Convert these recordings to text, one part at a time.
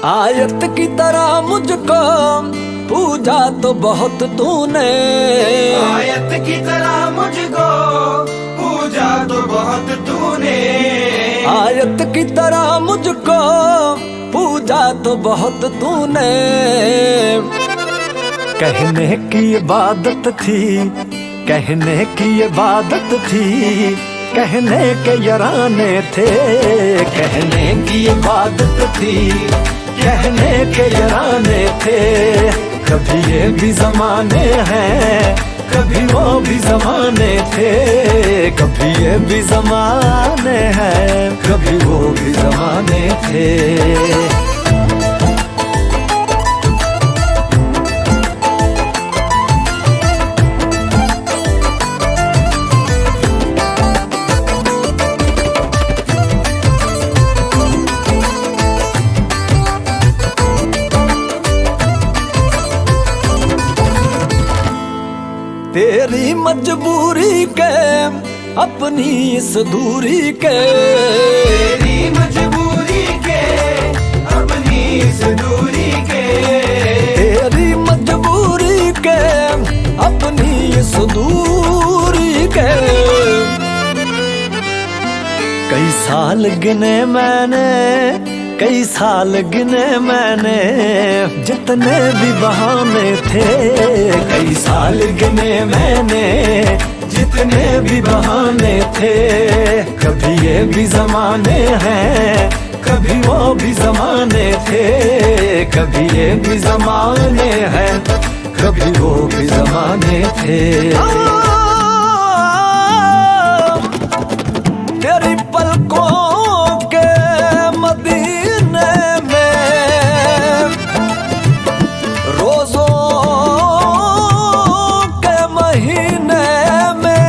आयत की तरह मुझको पूजा तो बहुत तूने, आयत की तरह मुझको पूजा तो बहुत तूने, आयत की तरह मुझको पूजा तो बहुत तूने। कहने की इबादत थी, कहने की इबादत थी, कहने के यराने थे, कहने की इबादत थी, कहने के यराने थे। कभी ये भी जमाने हैं, कभी वो भी जमाने थे, कभी ये भी जमाने हैं, कभी वो भी जमाने थे। तेरी मजबूरी के अपनी इस दूरी के, तेरी मजबूरी के अपनी इस दूरी के, तेरी मजबूरी के अपनी इस दूरी के। कई साल गिने मैंने, कई साल गिने मैंने, जितने भी बहाने थे, कई साल गिने मैंने, जितने भी बहाने थे। कभी ये भी जमाने हैं, कभी वो भी जमाने थे, कभी ये भी जमाने हैं, कभी वो भी जमाने थे। तेरी पलकों के मदीने में, रोजों के महीने में,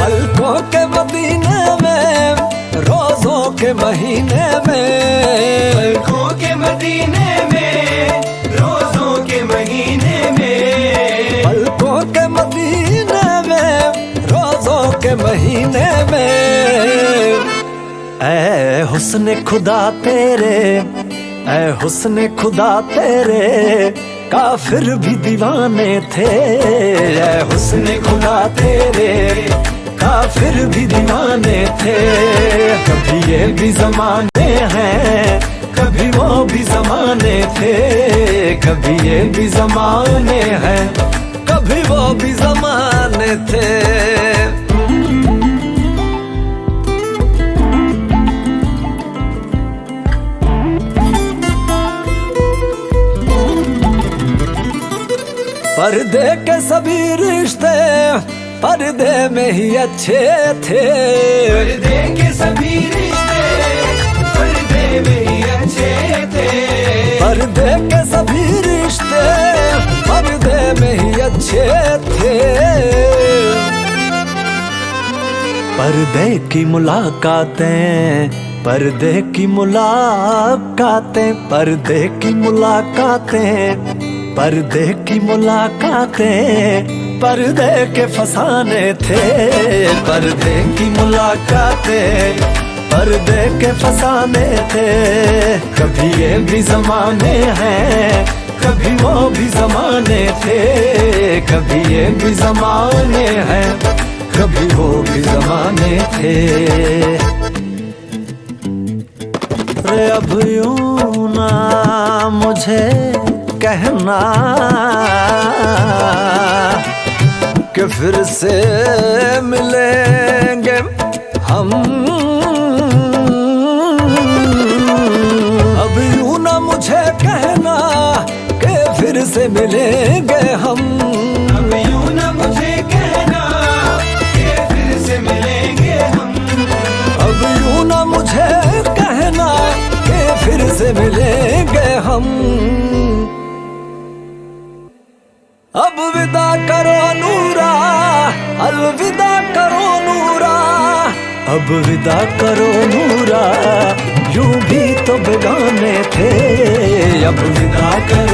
पलकों के मदीने में, रोजों के महीने में, पलकों के मदीने में, रोजों के महीने में, पलकों के मदीने में, रोजों के महीने में। ऐ हुस्न खुदा तेरे, ऐ हुस्न खुदा तेरे, काफिर भी दीवाने थे। ऐ हुस्न खुदा तेरे, काफिर भी दीवाने थे। कभी ये भी जमाने हैं, कभी वो भी जमाने थे, कभी ये भी जमाने हैं, कभी वो भी जमाने थे। पर्दे के सभी रिश्ते पर्दे में ही अच्छे थे, पर्दे के सभी रिश्ते पर्दे में ही अच्छे थे, पर्दे के सभी रिश्ते पर्दे में ही अच्छे थे। पर्दे की मुलाकातें, पर्दे की मुलाकातें, पर्दे की मुलाकातें, पर्दे की मुलाकातें, पर्दे के फसाने थे। पर्दे की मुलाकातें, पर्दे के फसाने थे। कभी ये भी जमाने हैं, कभी वो भी जमाने थे, कभी ये भी जमाने हैं, कभी वो भी जमाने थे। रे अब यूं ना मुझे कहना कि फिर से मिलेंगे हम, अब यूं ना मुझे कहना कि फिर से मिलेंगे हम, अब यूं ना मुझे कहना कि फिर से मिलेंगे हम, अब यूं ना मुझे कहना कि फिर से मिलेंगे हम। अब विदा करो नूरा, अलविदा करो नूरा, अब विदा करो नूरा, यूं भी तो बेगाने थे। अब विदा करो